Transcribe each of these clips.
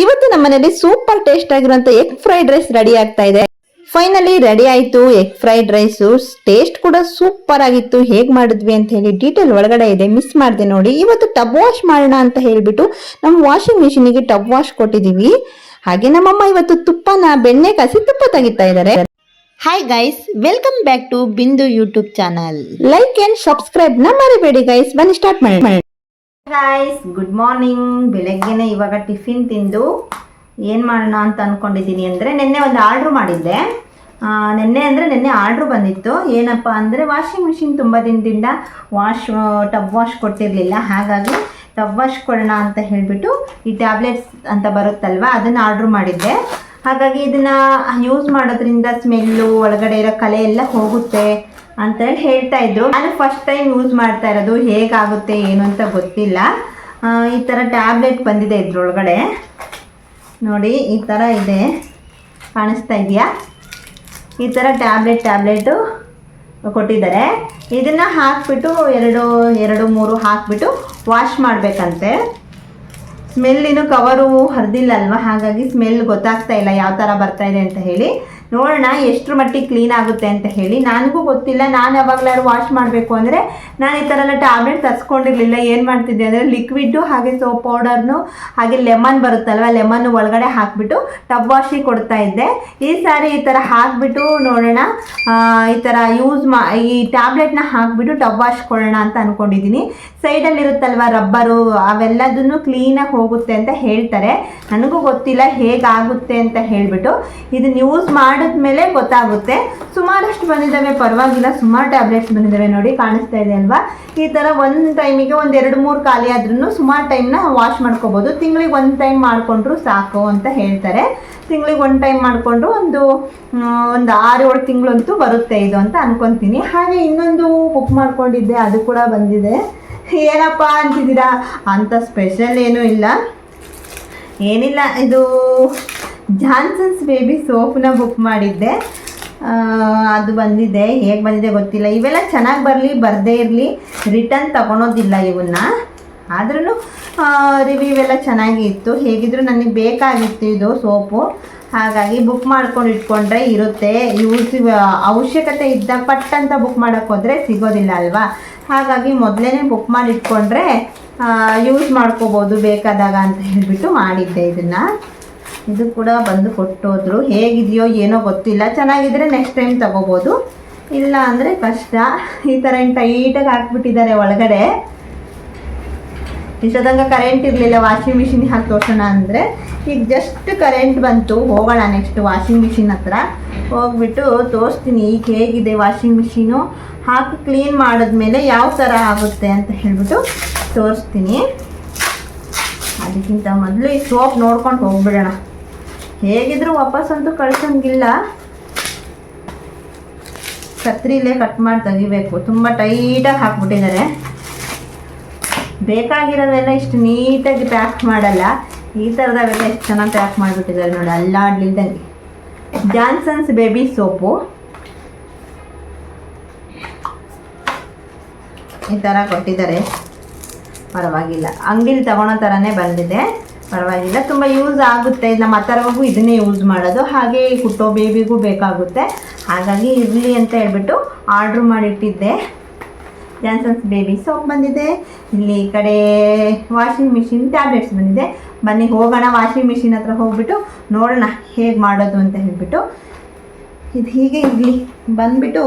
ಇವತ್ತು ನಮ್ಮ ಮನೆಯಲ್ಲಿ ಸೂಪರ್ ಟೇಸ್ಟ್ ಆಗಿರುವಂತ ಎಗ್ ಫ್ರೈಡ್ ರೈಸ್ ರೆಡಿ ಆಗ್ತಾ ಇದೆ. ಫೈನಲಿ ರೆಡಿ ಆಯ್ತು ಎಗ್ ಫ್ರೈಡ್ ರೈಸ್. ಟೇಸ್ಟ್ ಕೂಡ ಸೂಪರ್ ಆಗಿತ್ತು. ಹೇಗ್ ಮಾಡಿದ್ವಿ ಅಂತ ಹೇಳಿ ಡೀಟೇಲ್ ಒಳಗಡೆ ಇದೆ, ಮಿಸ್ ಮಾಡಿದೆ ನೋಡಿ. ಇವತ್ತು ಟಬ್ ವಾಶ್ ಮಾಡೋಣ ಅಂತ ಹೇಳ್ಬಿಟ್ಟು ನಮ್ಮ ವಾಷಿಂಗ್ ಮಿಷಿನ್ಗೆ ಟಬ್ ವಾಶ್ ಕೊಟ್ಟಿದೀವಿ. ಹಾಗೆ ನಮ್ಮಮ್ಮ ಇವತ್ತು ಬೆಣ್ಣೆ ಕಾಸಿ ತುಪ್ಪ ತೆಗಿತಾ ಇದ್ದಾರೆ. Hi guys, welcome back to Bindu YouTube channel. Like and subscribe ನ ಮರಿಬೇಡಿ ಗೈಸ್. ಬನ್ನಿ ಸ್ಟಾರ್ಟ್ ಮಾಡಿ. Guys good morning. ಬೆಳಗ್ಗೆನೆ ಇವಾಗ ಟಿಫಿನ್ ತಿಂದು ಏನು ಮಾಡೋಣ ಅಂತ ಅಂದ್ಕೊಂಡಿದ್ದೀನಿ ಅಂದರೆ, ನಿನ್ನೆ ಒಂದು ಆರ್ಡ್ರ್ ಮಾಡಿದ್ದೆ. ನಿನ್ನೆ ಆರ್ಡ್ರ್ ಬಂದಿತ್ತು. ಏನಪ್ಪ ಅಂದರೆ ವಾಷಿಂಗ್ ಮಿಷಿನ್ ತುಂಬ ದಿನದಿಂದ ಟಬ್ ವಾಶ್ ಕೊಟ್ಟಿರಲಿಲ್ಲ. ಹಾಗಾಗಿ ಟಬ್ ವಾಶ್ ಕೊಡೋಣ ಅಂತ ಹೇಳಿಬಿಟ್ಟು ಈ ಟ್ಯಾಬ್ಲೆಟ್ಸ್ ಅಂತ ಬರುತ್ತಲ್ವ, ಅದನ್ನು ಆರ್ಡ್ರ್ ಮಾಡಿದ್ದೆ. ಹಾಗಾಗಿ ಇದನ್ನು ಯೂಸ್ ಮಾಡೋದ್ರಿಂದ ಸ್ಮೆಲ್ಲು, ಒಳಗಡೆ ಇರೋ ಕಲೆ ಎಲ್ಲ ಹೋಗುತ್ತೆ ಅಂತೇಳಿ ಹೇಳ್ತಾ ಇದ್ರು. ನಾನು ಫಸ್ಟ್ ಟೈಮ್ ಯೂಸ್ ಮಾಡ್ತಾ ಇರೋದು, ಹೇಗಾಗುತ್ತೆ ಏನು ಅಂತ ಗೊತ್ತಿಲ್ಲ. ಈ ಥರ ಟ್ಯಾಬ್ಲೆಟ್ ಬಂದಿದೆ ಇದ್ರೊಳಗಡೆ ನೋಡಿ, ಈ ಥರ ಇದೆ, ಕಾಣಿಸ್ತಾ ಇದೆಯಾ? ಈ ಥರ ಟ್ಯಾಬ್ಲೆಟು ಕೊಟ್ಟಿದ್ದಾರೆ. ಇದನ್ನು ಹಾಕಿಬಿಟ್ಟು ಎರಡು ಮೂರು ಹಾಕಿಬಿಟ್ಟು ವಾಶ್ ಮಾಡಬೇಕಂತೆ. ಸ್ಮೆಲ್ಲಿನೂ ಕವರು ಹರಿದಿಲ್ಲ ಅಲ್ವಾ, ಹಾಗಾಗಿ ಸ್ಮೆಲ್ ಗೊತ್ತಾಗ್ತಾ ಇಲ್ಲ ಯಾವ ಥರ ಬರ್ತಾ ಇದೆ ಅಂತ ಹೇಳಿ. ನೋಡೋಣ ಎಷ್ಟರ ಮಟ್ಟಿಗೆ ಕ್ಲೀನ್ ಆಗುತ್ತೆ ಅಂತ ಹೇಳಿ. ನನಗೂ ಗೊತ್ತಿಲ್ಲ. ನಾನು ಯಾವಾಗಲಾದ್ರು ವಾಶ್ ಮಾಡಬೇಕು ಅಂದರೆ ನಾನು ಈ ಥರ ಎಲ್ಲ ಟ್ಯಾಬ್ಲೆಟ್ ತರಿಸ್ಕೊಂಡಿರಲಿಲ್ಲ. ಏನು ಮಾಡ್ತಿದ್ದೆ ಅಂದರೆ ಲಿಕ್ವಿಡ್ಡು ಹಾಗೆ ಸೋಪ್ ಪೌಡರ್ನು ಹಾಗೆ ಲೆಮನ್ ಬರುತ್ತಲ್ವ, ಲೆಮನ್ ಒಳಗಡೆ ಹಾಕಿಬಿಟ್ಟು ಟಬ್ ವಾಶಿಗೆ ಕೊಡ್ತಾ ಇದ್ದೆ. ಈ ಸಾರಿ ಈ ಥರ ಹಾಕಿಬಿಟ್ಟು ನೋಡೋಣ, ಈ ಥರ ಈ ಟ್ಯಾಬ್ಲೆಟ್ನ ಹಾಕಿಬಿಟ್ಟು ಟಬ್ ವಾಶ್ ಕೊಡೋಣ ಅಂತ ಅಂದ್ಕೊಂಡಿದ್ದೀನಿ. ಸೈಡಲ್ಲಿರುತ್ತಲ್ವ ರಬ್ಬರು, ಅವೆಲ್ಲದನ್ನು ಕ್ಲೀನಾಗಿ ಹೋಗುತ್ತೆ ಅಂತ ಹೇಳ್ತಾರೆ. ನನಗೂ ಗೊತ್ತಿಲ್ಲ ಹೇಗಾಗುತ್ತೆ ಅಂತ ಹೇಳಿಬಿಟ್ಟು. ಇದನ್ನು ಯೂಸ್ ಮಾಡಿದ್ಮೇಲೆ ಗೊತ್ತಾಗುತ್ತೆ. ಸುಮಾರಷ್ಟು ಬಂದಿದ್ದಾವೆ, ಪರವಾಗಿಲ್ಲ. ಸುಮಾರು ಟ್ಯಾಬ್ಲೆಟ್ಸ್ ಬಂದಿದ್ದಾವೆ ನೋಡಿ, ಕಾಣಿಸ್ತಾ ಇದೆ ಅಲ್ವಾ? ಈ ಥರ ಒಂದು ಟೈಮಿಗೆ ಒಂದು 2-3 ಖಾಲಿ ಆದ್ರೂ ಸುಮಾರು ಟೈಮ್ನ ವಾಶ್ ಮಾಡ್ಕೋಬೋದು. ತಿಂಗಳಿಗೆ 1 ಟೈಮ್ ಮಾಡಿಕೊಂಡ್ರು ಸಾಕು ಅಂತ ಹೇಳ್ತಾರೆ. ತಿಂಗಳಿಗೆ 1 ಟೈಮ್ ಮಾಡಿಕೊಂಡು ಒಂದು 6-7 ತಿಂಗಳಂತೂ ಬರುತ್ತೆ ಇದು ಅಂತ ಅನ್ಕೊತೀನಿ. ಹಾಗೆ ಇನ್ನೊಂದು ಬುಕ್ ಮಾಡ್ಕೊಂಡಿದ್ದೆ, ಅದು ಕೂಡ ಬಂದಿದೆ. ಏನಪ್ಪ ಅಂತಿದ್ದೀರಾ? ಅಂಥ ಸ್ಪೆಷಲ್ ಏನೂ ಇಲ್ಲ, ಏನಿಲ್ಲ. ಇದು ಜಾನ್ಸನ್ಸ್ ಬೇಬಿ ಸೋಪ್ನ ಬುಕ್ ಮಾಡಿದ್ದೆ, ಅದು ಬಂದಿದೆ. ಹೇಗೆ ಬಂದಿದೆ ಗೊತ್ತಿಲ್ಲ. ಇವೆಲ್ಲ ಚೆನ್ನಾಗಿ ಬರಲಿ ಬರದೇ ಇರಲಿ ರಿಟರ್ನ್ ತೊಗೊಳೋದಿಲ್ಲ ಇವನ್ನ. ಆದ್ರೂ ರಿವ್ಯೂ ಎಲ್ಲ ಚೆನ್ನಾಗಿ ಇತ್ತು. ಹೇಗಿದ್ರು ನನಗೆ ಬೇಕಾಗಿತ್ತು ಇದು ಸೋಪು, ಹಾಗಾಗಿ ಬುಕ್ ಮಾಡ್ಕೊಂಡು ಇಟ್ಕೊಂಡ್ರೆ ಇರುತ್ತೆ. ಅವಶ್ಯಕತೆ ಇದ್ದ ಪಟ್ಟಂತ ಬುಕ್ ಮಾಡೋಕ್ಕೆ ಹೋದರೆ ಸಿಗೋದಿಲ್ಲ ಅಲ್ವಾ? ಹಾಗಾಗಿ ಮೊದಲೇ ಬುಕ್ ಮಾಡಿ ಇಟ್ಕೊಂಡ್ರೆ ಯೂಸ್ ಮಾಡ್ಕೋಬೋದು ಬೇಕಾದಾಗ ಅಂತ ಹೇಳಿಬಿಟ್ಟು ಮಾಡಿದ್ದೆ ಇದನ್ನು. ಇದು ಕೂಡ ಬಂದು ಕೊಟ್ಟೋದ್ರು. ಹೇಗಿದೆಯೋ ಏನೋ ಗೊತ್ತಿಲ್ಲ. ಚೆನ್ನಾಗಿದ್ದರೆ ನೆಕ್ಸ್ಟ್ ಟೈಮ್ ತಗೋಬೋದು, ಇಲ್ಲ ಅಂದರೆ ಕಷ್ಟ. ಈ ಥರ ಟೈಟಾಗಿ ಹಾಕ್ಬಿಟ್ಟಿದ್ದಾರೆ ಒಳಗಡೆ. ಇಷ್ಟೊತ್ತಂಗ ಕರೆಂಟ್ ಇರಲಿಲ್ಲ ವಾಷಿಂಗ್ ಮಿಷಿನ್ಗೆ ಹಾಕಿ ತೋರ್ಸೋಣ ಅಂದರೆ. ಈಗ ಜಸ್ಟ್ ಕರೆಂಟ್ ಬಂತು. ಹೋಗೋಣ ನೆಕ್ಸ್ಟ್ ವಾಷಿಂಗ್ ಮಿಷಿನ್ ಹತ್ರ ಹೋಗ್ಬಿಟ್ಟು ತೋರಿಸ್ತೀನಿ ಈಗ ಹೇಗಿದೆ ವಾಷಿಂಗ್ ಮಿಷಿನು. ಹಾಕಿ ಕ್ಲೀನ್ ಮಾಡಿದ್ಮೇಲೆ ಯಾವ ಥರ ಆಗುತ್ತೆ ಅಂತ ಹೇಳ್ಬಿಟ್ಟು ತೋರಿಸ್ತೀನಿ. ಅದಕ್ಕಿಂತ ಮೊದಲು ಈ ಸೋಪ್ ನೋಡ್ಕೊಂಡು ಹೋಗ್ಬಿಡೋಣ. ಹೇಗಿದ್ರೂ ವಾಪಸ್ಸಂತೂ ಕಳ್ಸೋಂಗಿಲ್ಲ. ಕತ್ರಿಲೇ ಕಟ್ ಮಾಡಿ ತೆಗಿಬೇಕು. ತುಂಬ ಟೈಟಾಗಿ ಹಾಕ್ಬಿಟ್ಟಿದ್ದಾರೆ. ಬೇಕಾಗಿರೋದೆಲ್ಲ ಇಷ್ಟು ನೀಟಾಗಿ ಪ್ಯಾಕ್ ಮಾಡಲ್ಲ. ಈ ಥರದವೆಲ್ಲ ಎಷ್ಟು ಚೆನ್ನಾಗಿ ಪ್ಯಾಕ್ ಮಾಡಿಬಿಟ್ಟಿದ್ದಾರೆ ನೋಡಿ, ಅಲ್ಲಾಡ್ಲಿದ್ದಂಗೆ. ಜಾನ್ಸನ್ಸ್ ಬೇಬಿ ಸೋಪು ಈ ಥರ ಕೊಟ್ಟಿದ್ದಾರೆ. ಪರವಾಗಿಲ್ಲ, ಅಂಗಡಿಲಿ ತಗೊಳೋ ಥರನೇ ಬಂದಿದೆ. ಪರವಾಗಿಲ್ಲ, ತುಂಬ ಯೂಸ್ ಆಗುತ್ತೆ. ನಮ್ಮ ಹತ್ತರವಾಗೂ ಇದನ್ನೇ ಯೂಸ್ ಮಾಡೋದು. ಹಾಗೆ ಹುಟ್ಟೋ ಬೇಬಿಗೂ ಬೇಕಾಗುತ್ತೆ. ಹಾಗಾಗಿ ಇರಲಿ ಅಂತ ಹೇಳ್ಬಿಟ್ಟು ಆರ್ಡ್ರ್ ಮಾಡಿಟ್ಟಿದ್ದೆ. ಜಾನ್ಸನ್ಸ್ ಬೇಬಿ ಸೋಪ್ ಬಂದಿದೆ. ಇಲ್ಲಿ ಈ ಕಡೆ ವಾಷಿಂಗ್ ಮಿಷಿನ್ ಟ್ಯಾಬ್ಲೆಟ್ಸ್ ಬಂದಿದೆ. ಬನ್ನಿ ಹೋಗೋಣ ವಾಷಿಂಗ್ ಮಿಷಿನ್ ಹತ್ರ ಹೋಗ್ಬಿಟ್ಟು ನೋಡೋಣ ಹೇಗೆ ಮಾಡೋದು ಅಂತ ಹೇಳ್ಬಿಟ್ಟು. ಇದು ಹೀಗೆ ಇರಲಿ, ಬಂದುಬಿಟ್ಟು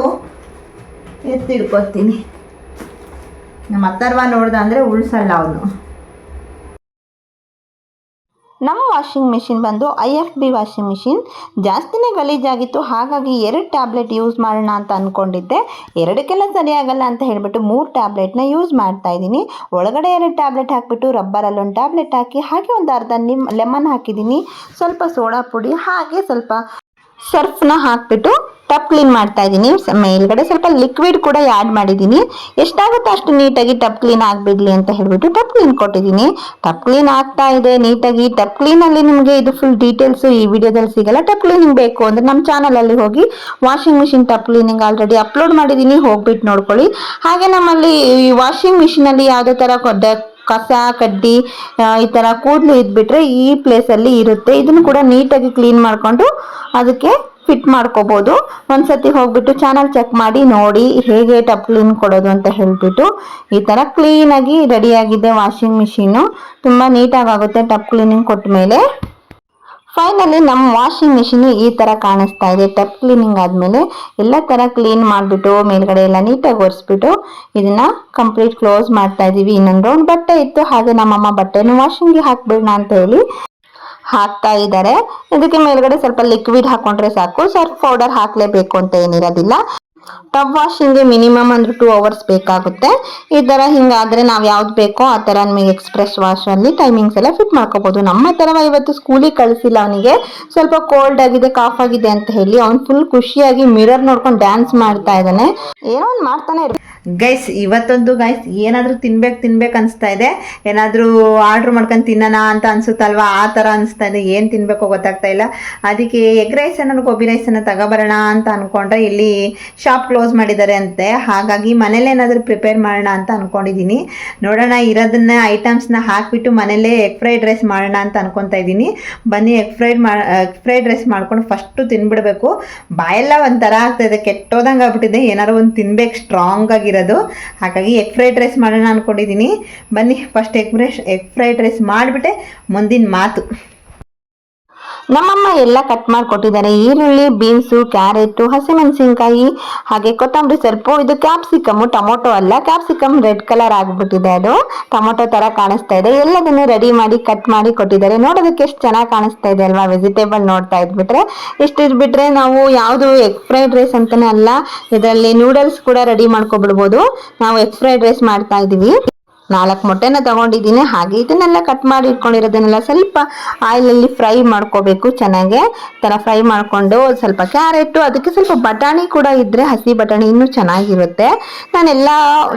ಎತ್ತಿಡ್ಕೊತೀನಿ. ನಮ್ಮ ಹತ್ತರ್ವ ನೋಡ್ದ ಅಂದರೆ ಉಳಿಸಲ್ಲ ಅವನು. ನಮ್ಮ ವಾಷಿಂಗ್ ಮಿಷಿನ್ ಬಂದು IFB ವಾಷಿಂಗ್ ಮಿಷಿನ್. ಜಾಸ್ತಿನೇ ಗಲೀಜಾಗಿತ್ತು, ಹಾಗಾಗಿ 2 ಟ್ಯಾಬ್ಲೆಟ್ ಯೂಸ್ ಮಾಡೋಣ ಅಂತ ಅಂದ್ಕೊಂಡಿದ್ದೆ. 2ಕ್ಕೆಲ್ಲ ಸರಿಯಾಗಲ್ಲ ಅಂತ ಹೇಳಿಬಿಟ್ಟು 3 ಟ್ಯಾಬ್ಲೆಟ್ನ ಯೂಸ್ ಮಾಡ್ತಾ ಇದ್ದೀನಿ. ಒಳಗಡೆ 2 ಟ್ಯಾಬ್ಲೆಟ್ ಹಾಕಿಬಿಟ್ಟು ರಬ್ಬರಲ್ಲಿ 1 ಟ್ಯಾಬ್ಲೆಟ್ ಹಾಕಿ, ಹಾಗೆ ಒಂದು ಅರ್ಧ ಲೆಮನ್ ಹಾಕಿದ್ದೀನಿ, ಸ್ವಲ್ಪ ಸೋಡಾ ಪುಡಿ, ಹಾಗೆ ಸ್ವಲ್ಪ ಸರ್ಫ್ನ ಹಾಕಿಬಿಟ್ಟು ಟಬ್ ಕ್ಲೀನ್ ಮಾಡ್ತಾ ಇದ್ದೀನಿ. ಮೇಲ್ಗಡೆ ಸ್ವಲ್ಪ ಲಿಕ್ವಿಡ್ ಕೂಡ ಆ್ಯಡ್ ಮಾಡಿದ್ದೀನಿ. ಎಷ್ಟಾಗುತ್ತೋ ಅಷ್ಟು ನೀಟಾಗಿ ಟಬ್ ಕ್ಲೀನ್ ಆಗಿಬಿಡಲಿ ಅಂತ ಹೇಳಿಬಿಟ್ಟು ಟಬ್ ಕ್ಲೀನ್ ಕೊಟ್ಟಿದ್ದೀನಿ. ಟಬ್ ಕ್ಲೀನ್ ಆಗ್ತಾ ಇದೆ ನೀಟಾಗಿ. ಟಬ್ ಕ್ಲೀನಲ್ಲಿ ನಿಮಗೆ ಇದು ಫುಲ್ ಡೀಟೇಲ್ಸು ಈ ವಿಡಿಯೋದಲ್ಲಿ ಸಿಗಲ್ಲ. ಟಬ್ ಕ್ಲೀನಿಂಗ್ ಬೇಕು ಅಂದರೆ ನಮ್ಮ ಚಾನಲಲ್ಲಿ ಹೋಗಿ washing machine tub cleaning already upload ಮಾಡಿದ್ದೀನಿ, ಹೋಗ್ಬಿಟ್ಟು ನೋಡ್ಕೊಳ್ಳಿ. ಹಾಗೆ ನಮ್ಮಲ್ಲಿ ಈ ವಾಷಿಂಗ್ ಮಿಷಿನಲ್ಲಿ ಯಾವುದೇ ಥರ ಕಸ ಕಡ್ಡಿ ಈ ತರ ಕೂದಲು ಇದ್ಬಿಟ್ರೆ ಈ ಪ್ಲೇಸ್ ಅಲ್ಲಿ ಇರುತ್ತೆ. ಇದನ್ನು ಕೂಡ ನೀಟಾಗಿ ಕ್ಲೀನ್ ಮಾಡ್ಕೊಂಡು ಅದಕ್ಕೆ ಫಿಟ್ ಮಾಡ್ಕೋಬಹುದು. ಒಂದ್ಸತಿ ಹೋಗ್ಬಿಟ್ಟು ಚಾನಲ್ ಚೆಕ್ ಮಾಡಿ ನೋಡಿ ಹೇಗೆ ಟಬ್ ಕ್ಲೀನ್ ಕೊಡೋದು ಅಂತ ಹೇಳ್ಬಿಟ್ಟು. ಈ ತರ ಕ್ಲೀನ್ ಆಗಿ ರೆಡಿ ಆಗಿದೆ ವಾಷಿಂಗ್ ಮಿಷಿನ್. ತುಂಬಾ ನೀಟಾಗಿ ಆಗುತ್ತೆ ಟಬ್ ಕ್ಲೀನಿಂಗ್ ಕೊಟ್ಟ ಮೇಲೆ. ಫೈನಲಿ ನಮ್ಮ ವಾಷಿಂಗ್ ಮಿಷಿನ್ ಈ ತರ ಕಾಣಿಸ್ತಾ ಇದೆ. ಟಬ್ ಕ್ಲೀನಿಂಗ್ ಆದ್ಮೇಲೆ ಎಲ್ಲ ತರ ಕ್ಲೀನ್ ಮಾಡ್ಬಿಟ್ಟು ಮೇಲ್ಗಡೆ ಎಲ್ಲ ನೀಟಾಗಿ ಒರೆಸ್ಬಿಟ್ಟು ಇದನ್ನ ಕಂಪ್ಲೀಟ್ ಕ್ಲೋಸ್ ಮಾಡ್ತಾ ಇದೀವಿ. ಇನ್ನೊಂದು ರೌಂಡ್ ಬಟ್ಟೆ ಇತ್ತು, ಹಾಗೆ ನಮ್ಮಮ್ಮ ಬಟ್ಟೆನ ವಾಷಿಂಗ್ಗೆ ಹಾಕ್ಬಿಡೋಣ ಅಂತ ಹೇಳಿ ಹಾಕ್ತಾ ಇದ್ದಾರೆ. ಇದಕ್ಕೆ ಮೇಲ್ಗಡೆ ಸ್ವಲ್ಪ ಲಿಕ್ವಿಡ್ ಹಾಕೊಂಡ್ರೆ ಸಾಕು, ಸರ್ಫ್ ಪೌಡರ್ ಹಾಕ್ಲೇಬೇಕು ಅಂತ ಏನಿರೋದಿಲ್ಲ. ಟಬ್ ವಾಷಿಂಗ್ಗೆ ಮಿನಿಮಮ್ ಅಂದ್ರೆ 2 ಅವರ್ಸ್ ಬೇಕಾಗುತ್ತೆ. ಈ ತರ ಹಿಂಗಾದ್ರೆ ನಾವ್ ಯಾವ್ದು ಬೇಕೋ ಆ ತರ ನಿಮಗೆ ಎಕ್ಸ್ಪ್ರೆಸ್ ವಾಶ್ ಅಲ್ಲಿ ಟೈಮಿಂಗ್ಸ್ ಎಲ್ಲ ಫಿಟ್ ಮಾಡ್ಕೋಬಹುದು. ನಮ್ಮ ತರ ಇವತ್ತು ಸ್ಕೂಲಿಗೆ ಕಳಿಸಿಲ್ಲ, ಅವನಿಗೆ ಸ್ವಲ್ಪ ಕೋಲ್ಡ್ ಆಗಿದೆ ಕಾಫ್ ಆಗಿದೆ ಅಂತ ಹೇಳಿ ಅವ್ನು ಫುಲ್ ಖುಷಿಯಾಗಿ ಮಿರರ್ ನೋಡ್ಕೊಂಡು ಡ್ಯಾನ್ಸ್ ಮಾಡ್ತಾ ಇದ್ದಾನೆ. ಏನೋ ಒಂದು ಮಾಡ್ತಾನೆ ಇರ್ಬೇಕು. ಗೈಸ್ ಇವತ್ತೊಂದು ಏನಾದರೂ ತಿನ್ಬೇಕು ಅನಿಸ್ತಾ ಇದೆ. ಏನಾದರೂ ಆರ್ಡ್ರ್ ಮಾಡ್ಕೊಂಡು ತಿನ್ನೋಣ ಅಂತ ಅನ್ಸುತ್ತಲ್ವಾ, ಆ ಥರ ಅನಿಸ್ತಾ ಇದೆ. ಏನು ತಿನ್ನಬೇಕೋ ಗೊತ್ತಾಗ್ತಾ ಇಲ್ಲ. ಅದಕ್ಕೆ ಎಗ್ ರೈಸನ್ನು ಗೋಬಿ ರೈಸನ್ನು ತಗೊಬರೋಣ ಅಂತ ಅಂದ್ಕೊಂಡ್ರೆ ಇಲ್ಲಿ ಶಾಪ್ ಕ್ಲೋಸ್ ಮಾಡಿದ್ದಾರೆ ಅಂತೆ. ಹಾಗಾಗಿ ಮನೇಲಿ ಏನಾದರೂ ಪ್ರಿಪೇರ್ ಮಾಡೋಣ ಅಂತ ಅಂದ್ಕೊಂಡಿದ್ದೀನಿ. ನೋಡೋಣ, ಇರೋದನ್ನ ಐಟಮ್ಸ್ನ ಹಾಕಿಬಿಟ್ಟು ಮನೇಲೇ ಎಗ್ ಫ್ರೈಡ್ ರೈಸ್ ಮಾಡೋಣ ಅಂತ ಅನ್ಕೊತಾ ಇದ್ದೀನಿ. ಬನ್ನಿ ಎಗ್ ಫ್ರೈಡ್ ರೈಸ್ ಮಾಡ್ಕೊಂಡು ಫಸ್ಟು ತಿನ್ಬಿಡ್ಬೇಕು. ಬಾಯೆಲ್ಲ ಒಂಥರ ಆಗ್ತಾಯಿದೆ, ಕೆಟ್ಟೋದಂಗೆ ಆಗ್ಬಿಟ್ಟಿದೆ. ಏನಾದ್ರು ಒಂದು ತಿನ್ಬೇಕು ಸ್ಟ್ರಾಂಗ್ ಆಗಿರೋದು. ಹಾಗಾಗಿ ಎಗ್ ಫ್ರೈಡ್ ರೈಸ್ ಮಾಡೋಣ ಅನ್ಕೊಂಡಿದ್ದೀನಿ. ಬನ್ನಿ ಫಸ್ಟ್ ಎಗ್ ಫ್ರೈಡ್ ರೈಸ್ ಮಾಡಿಬಿಟ್ಟೆ ಮುಂದಿನ ಮಾತು. ನಮ್ಮಮ್ಮ ಎಲ್ಲ ಕಟ್ ಮಾಡಿ ಕೊಟ್ಟಿದ್ದಾರೆ. ಈರುಳ್ಳಿ, ಬೀನ್ಸು, ಕ್ಯಾರೆಟ್, ಹಸಿಮೆಣಸಿನ್ಕಾಯಿ, ಹಾಗೆ ಕೊತ್ತಂಬರಿ ಸ್ವಲ್ಪ. ಇದು ಕ್ಯಾಪ್ಸಿಕಮ್, ಟೊಮೊಟೊ ಅಲ್ಲ, ಕ್ಯಾಪ್ಸಿಕಮ್ ರೆಡ್ ಕಲರ್ ಆಗ್ಬಿಟ್ಟಿದೆ, ಅದು ಟೊಮೊಟೊ ತರ ಕಾಣಿಸ್ತಾ ಇದೆ. ಎಲ್ಲದನ್ನು ರೆಡಿ ಮಾಡಿ ಕಟ್ ಮಾಡಿ ಕೊಟ್ಟಿದ್ದಾರೆ. ನೋಡೋದಕ್ಕೆ ಎಷ್ಟು ಚೆನ್ನಾಗಿ ಕಾಣಿಸ್ತಾ ಇದೆ ಅಲ್ವಾ, ವೆಜಿಟೇಬಲ್ ನೋಡ್ತಾ ಇದ್ಬಿಟ್ರೆ. ಇಷ್ಟು ಇದ್ಬಿಟ್ರೆ ನಾವು ಯಾವುದು ಎಗ್ ಫ್ರೈಡ್ ರೈಸ್ ಅಂತಾನೆ ಅಲ್ಲ, ಇದರಲ್ಲಿ ನೂಡಲ್ಸ್ ಕೂಡ ರೆಡಿ ಮಾಡ್ಕೊಬಿಡ್ಬೋದು. ನಾವು ಎಗ್ ಫ್ರೈಡ್ ರೈಸ್ ಮಾಡ್ತಾ ಇದೀವಿ. 4 ಮೊಟ್ಟೆನ ತಗೊಂಡಿದ್ದೀನಿ. ಹಾಗೆ ಇದನ್ನೆಲ್ಲ ಕಟ್ ಮಾಡಿ ಇಟ್ಕೊಂಡಿರೋದನ್ನೆಲ್ಲ ಸ್ವಲ್ಪ ಆಯಿಲಲ್ಲಿ ಫ್ರೈ ಮಾಡ್ಕೋಬೇಕು ಚೆನ್ನಾಗೆ. ಥರ ಫ್ರೈ ಮಾಡಿಕೊಂಡು ಸ್ವಲ್ಪ ಕ್ಯಾರೆಟು, ಅದಕ್ಕೆ ಸ್ವಲ್ಪ ಬಟಾಣಿ ಕೂಡ ಇದ್ದರೆ, ಹಸಿ ಬಟಾಣಿ ಇನ್ನೂ ಚೆನ್ನಾಗಿರುತ್ತೆ. ನಾನೆಲ್ಲ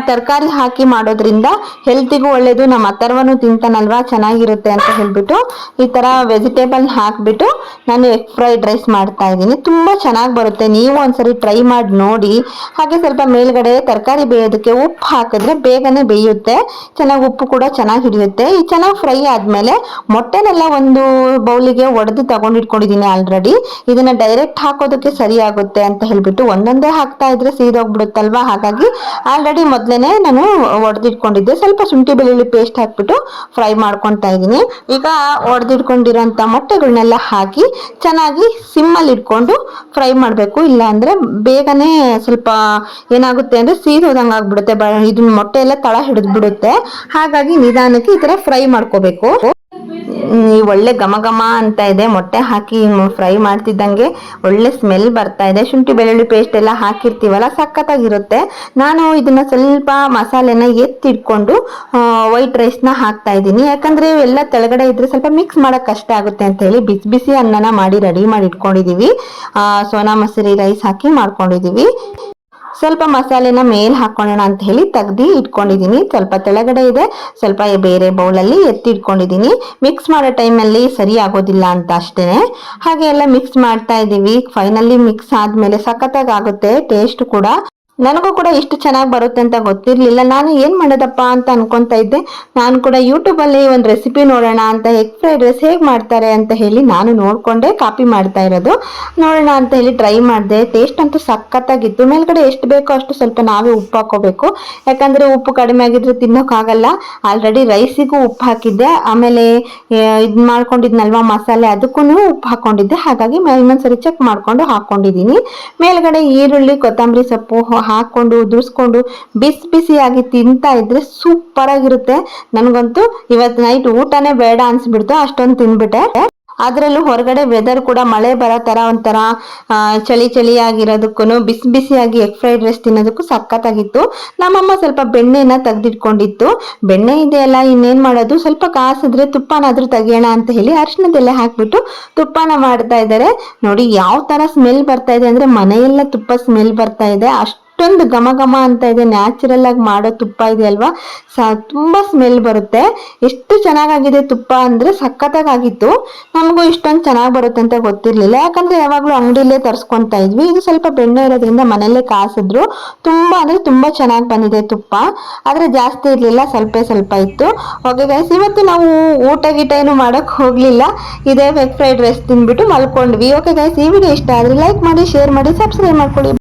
ತರಕಾರಿ ಹಾಕಿ ಮಾಡೋದ್ರಿಂದ ಹೆಲ್ತಿಗೂ ಒಳ್ಳೆಯದು, ನಮ್ಮ ಅಥರ್ವನು ತಿಂತಾನಲ್ವಾ, ಚೆನ್ನಾಗಿರುತ್ತೆ ಅಂತ ಹೇಳ್ಬಿಟ್ಟು ಈ ಥರ ವೆಜಿಟೇಬಲ್ ಹಾಕಿಬಿಟ್ಟು ನಾನು ಎಗ್ ಫ್ರೈಡ್ ರೈಸ್ ಮಾಡ್ತಾ ಇದ್ದೀನಿ. ತುಂಬ ಚೆನ್ನಾಗಿ ಬರುತ್ತೆ, ನೀವು ಒಂದ್ಸರಿ ಟ್ರೈ ಮಾಡಿ ನೋಡಿ. ಹಾಗೆ ಸ್ವಲ್ಪ ಮೇಲ್ಗಡೆ ತರಕಾರಿ ಬೇಯೋದಕ್ಕೆ ಉಪ್ಪು ಹಾಕಿದ್ರೆ ಬೇಗನೆ ಬೇಯುತ್ತೆ, ಚೆನ್ನಾಗಿ ಉಪ್ಪು ಕೂಡ ಚೆನ್ನಾಗಿ ಹಿಡಿಯುತ್ತೆ. ಈ ಚೆನ್ನಾಗಿ ಫ್ರೈ ಆದ್ಮೇಲೆ ಮೊಟ್ಟೆನೆಲ್ಲ ಒಂದು ಬೌಲಿಗೆ ಒಡೆದು ತಗೊಂಡಿಟ್ಕೊಂಡಿದ್ದೀನಿ ಆಲ್ರೆಡಿ. ಇದನ್ನ ಡೈರೆಕ್ಟ್ ಹಾಕೋದಕ್ಕೆ ಸರಿ ಆಗುತ್ತೆ ಅಂತ ಹೇಳ್ಬಿಟ್ಟು ಒಂದೊಂದೇ ಹಾಕ್ತಾ ಇದ್ರೆ ಸೀದೋಗ್ಬಿಡುತ್ತಲ್ವಾ, ಹಾಗಾಗಿ ಆಲ್ರೆಡಿ ಮೊದಲೇನೆ ನಾನು ಒಡೆದಿಟ್ಕೊಂಡಿದ್ದೆ. ಸ್ವಲ್ಪ ಶುಂಠಿ ಬೆಳ್ಳುಳ್ಳಿ ಪೇಸ್ಟ್ ಹಾಕ್ಬಿಟ್ಟು ಫ್ರೈ ಮಾಡ್ಕೊತಾ ಇದ್ದೀನಿ. ಈಗ ಒಡೆದಿಟ್ಕೊಂಡಿರೋಂಥ ಮೊಟ್ಟೆಗಳನ್ನೆಲ್ಲ ಹಾಕಿ ಚೆನ್ನಾಗಿ ಸಿಮ್ಮಲ್ಲಿ ಇಟ್ಕೊಂಡು ಫ್ರೈ ಮಾಡಬೇಕು. ಇಲ್ಲ ಅಂದ್ರೆ ಬೇಗನೆ ಸ್ವಲ್ಪ ಏನಾಗುತ್ತೆ ಅಂದ್ರೆ ಸೀದೋದಂಗೆ ಆಗ್ಬಿಡುತ್ತೆ, ಇದನ್ನ ಮೊಟ್ಟೆ ಎಲ್ಲ ತಳ ಹಿಡಿದು ಬಿಡುತ್ತೆ. ಹಾಗಾಗಿ ನಿಧಾನಕ್ಕೆ ಈ ತರ ಫ್ರೈ ಮಾಡ್ಕೋಬೇಕು. ಒಳ್ಳೆ ಘಮ ಘಮ ಅಂತ ಇದೆ. ಮೊಟ್ಟೆ ಹಾಕಿ ಫ್ರೈ ಮಾಡ್ತಿದ್ದಂಗೆ ಒಳ್ಳೆ ಸ್ಮೆಲ್ ಬರ್ತಾ ಇದೆ. ಶುಂಠಿ ಬೆಳ್ಳುಳ್ಳಿ ಪೇಸ್ಟ್ ಎಲ್ಲ ಹಾಕಿರ್ತೀವಲ್ಲ, ಸಖತ್ತಾಗಿರುತ್ತೆ. ನಾನು ಇದನ್ನ ಸ್ವಲ್ಪ ಮಸಾಲೆನ ಎತ್ತಿಟ್ಕೊಂಡು ವೈಟ್ ರೈಸ್ನ ಹಾಕ್ತಾ ಇದ್ದೀನಿ. ಯಾಕಂದ್ರೆ ಎಲ್ಲ ತೆಳಗಡೆ ಇದ್ರೆ ಸ್ವಲ್ಪ ಮಿಕ್ಸ್ ಮಾಡಕ್ ಕಷ್ಟ ಆಗುತ್ತೆ ಅಂತ ಹೇಳಿ ಬಿಸಿ ಬಿಸಿ ಅನ್ನನ ಮಾಡಿ ರೆಡಿ ಮಾಡಿ ಇಟ್ಕೊಂಡಿದೀವಿ. ಸೋನಾ ಮಸೂರಿ ರೈಸ್ ಹಾಕಿ ಮಾಡ್ಕೊಂಡಿದೀವಿ. ಸ್ವಲ್ಪ ಮಸಾಲೆನ ಮೇಲೆ ಹಾಕೊಳ್ಳೋಣ ಅಂತ ಹೇಳಿ ತೆಗ್ದು ಇಟ್ಕೊಂಡಿದ್ದೀನಿ. ಸ್ವಲ್ಪ ತೆಳಗಡೆ ಇದೆ, ಸ್ವಲ್ಪ ಬೇರೆ ಬೌಲಲ್ಲಿ ಎತ್ತಿ ಇಟ್ಕೊಂಡಿದ್ದೀನಿ. ಮಿಕ್ಸ್ ಮಾಡೋ ಟೈಮಲ್ಲಿ ಸರಿ ಆಗೋದಿಲ್ಲ ಅಂತ ಅಷ್ಟೇನೆ. ಹಾಗೆ ಎಲ್ಲ ಮಿಕ್ಸ್ ಮಾಡ್ತಾ ಇದ್ದೀವಿ. ಫೈನಲಿ ಮಿಕ್ಸ್ ಆದ್ಮೇಲೆ ಸಖತ್ತಾಗಿ ಆಗುತ್ತೆ ಟೇಸ್ಟ್ ಕೂಡ. ನನಗೂ ಕೂಡ ಇಷ್ಟು ಚೆನ್ನಾಗಿ ಬರುತ್ತೆ ಅಂತ ಗೊತ್ತಿರಲಿಲ್ಲ. ನಾನು ಏನು ಮಾಡೋದಪ್ಪ ಅಂತ ಅನ್ಕೊತಾ ಇದ್ದೆ. ನಾನು ಕೂಡ ಯೂಟ್ಯೂಬಲ್ಲಿ ಒಂದು ರೆಸಿಪಿ ನೋಡೋಣ ಅಂತ, ಎಗ್ ಫ್ರೈಡ್ ರೈಸ್ ಹೇಗೆ ಮಾಡ್ತಾರೆ ಅಂತ ಹೇಳಿ ನಾನು ನೋಡಿಕೊಂಡೆ ಕಾಪಿ ಮಾಡ್ತಾ ಇರೋದು. ನೋಡೋಣ ಅಂತ ಹೇಳಿ ಟ್ರೈ ಮಾಡಿದೆ. ಟೇಸ್ಟ್ ಅಂತೂ ಸಖತ್ತಾಗಿತ್ತು. ಮೇಲ್ಗಡೆ ಎಷ್ಟು ಬೇಕೋ ಅಷ್ಟು ಸ್ವಲ್ಪ ನಾವೇ ಉಪ್ಪು ಹಾಕೋಬೇಕು, ಯಾಕಂದರೆ ಉಪ್ಪು ಕಡಿಮೆ ಆಗಿದ್ರೆ ತಿನ್ನೋಕ್ಕಾಗಲ್ಲ. ಆಲ್ರೆಡಿ ರೈಸಿಗೂ ಉಪ್ಪು ಹಾಕಿದ್ದೆ, ಆಮೇಲೆ ಇದು ಮಾಡ್ಕೊಂಡಿದ್ನಲ್ವ ಮಸಾಲೆ, ಅದಕ್ಕೂ ಉಪ್ಪು ಹಾಕ್ಕೊಂಡಿದ್ದೆ. ಹಾಗಾಗಿ ಇನ್ನೊಂದ್ಸರಿ ಚೆಕ್ ಮಾಡಿಕೊಂಡು ಹಾಕ್ಕೊಂಡಿದ್ದೀನಿ. ಮೇಲ್ಗಡೆ ಈರುಳ್ಳಿ, ಕೊತ್ತಂಬರಿ ಸೊಪ್ಪು ಹಾಕೊಂಡು ಉದುರಿಸ್ಕೊಂಡು ಬಿಸಿ ಬಿಸಿಯಾಗಿ ತಿಂತಾ ಇದ್ರೆ ಸೂಪರ್ ಆಗಿರುತ್ತೆ. ನನಗಂತೂ ಇವತ್ತು ನೈಟ್ ಊಟನೇ ಬೇಡ ಅನ್ಸ್ಬಿಡ್ತು, ಅಷ್ಟೊಂದು ತಿನ್ಬಿಟ್ಟೆ. ಅದರಲ್ಲೂ ಹೊರಗಡೆ ವೆದರ್ ಕೂಡ ಮಳೆ ಬರೋ ಥರ ಒಂಥರ ಚಳಿ ಚಳಿಯಾಗಿರೋದಕ್ಕೂ ಬಿಸಿ ಬಿಸಿಯಾಗಿ ಎಗ್ ಫ್ರೈಡ್ ರೈಸ್ ತಿನ್ನೋದಕ್ಕೂ ಸಖತ್ತಾಗಿತ್ತು. ನಮ್ಮಮ್ಮ ಸ್ವಲ್ಪ ಬೆಣ್ಣೆನ ತೆಗೆದಿಟ್ಕೊಂಡಿತ್ತು. ಬೆಣ್ಣೆ ಇದೆಯಲ್ಲ, ಇನ್ನೇನು ಮಾಡೋದು, ಸ್ವಲ್ಪ ಕಾಸಿದ್ರೆ ತುಪ್ಪನಾದ್ರೂ ತೆಗಿಯೋಣ ಅಂತ ಹೇಳಿ ಅರಿಶಿಣದೆಲ್ಲ ಹಾಕ್ಬಿಟ್ಟು ತುಪ್ಪನ ಮಾಡ್ತಾ ಇದ್ದಾರೆ. ನೋಡಿ ಯಾವ ಥರ ಸ್ಮೆಲ್ ಬರ್ತಾ ಇದೆ ಅಂದರೆ ಮನೆಯೆಲ್ಲ ತುಪ್ಪ ಸ್ಮೆಲ್ ಬರ್ತಾ ಇದೆ. ಅಷ್ಟು ಅಷ್ಟೊಂದು ಘಮ ಘಮ ಅಂತ ಇದೆ. ನ್ಯಾಚುರಲ್ ಆಗಿ ಮಾಡೋ ತುಪ್ಪ ಇದೆ ಅಲ್ವಾ, ತುಂಬಾ ಸ್ಮೆಲ್ ಬರುತ್ತೆ. ಎಷ್ಟು ಚೆನ್ನಾಗಾಗಿದೆ ತುಪ್ಪ ಅಂದ್ರೆ ಸಖತ್ತಾಗಿತ್ತು. ನಮಗೂ ಇಷ್ಟೊಂದು ಚೆನ್ನಾಗಿ ಬರುತ್ತೆ ಅಂತ ಗೊತ್ತಿರ್ಲಿಲ್ಲ, ಯಾಕಂದ್ರೆ ಯಾವಾಗ್ಲೂ ಅಂಗಡಿಯಲ್ಲೇ ತರ್ಸ್ಕೊಂತಾ ಇದ್ವಿ. ಇದು ಸ್ವಲ್ಪ ಬೆಣ್ಣೆ ಇರೋದ್ರಿಂದ ಮನೆಯಲ್ಲೇ ಕಾಸಿದ್ರು. ತುಂಬಾ ಅಂದ್ರೆ ತುಂಬಾ ಚೆನ್ನಾಗಿ ಬಂದಿದೆ ತುಪ್ಪ, ಆದ್ರೆ ಜಾಸ್ತಿ ಇರ್ಲಿಲ್ಲ, ಸ್ವಲ್ಪ ಸ್ವಲ್ಪ ಇತ್ತು. ಓಕೆ ಗೈಸ್, ಇವತ್ತು ನಾವು ಊಟ ಗೀಟ ಏನು ಮಾಡಕ್ ಹೋಗ್ಲಿಲ್ಲ, ಇದೇ ಎಗ್ ಫ್ರೈಡ್ ರೈಸ್ ತಿಂದ್ಬಿಟ್ಟು ಮಲ್ಕೊಂಡ್ವಿ. ಓಕೆ ಗೈಸ್, ಈ ವಿಡಿಯೋ ಇಷ್ಟ ಆದ್ರೆ ಲೈಕ್ ಮಾಡಿ, ಶೇರ್ ಮಾಡಿ, ಸಬ್ಸ್ಕ್ರೈಬ್ ಮಾಡ್ಕೊಳ್ಳಿ.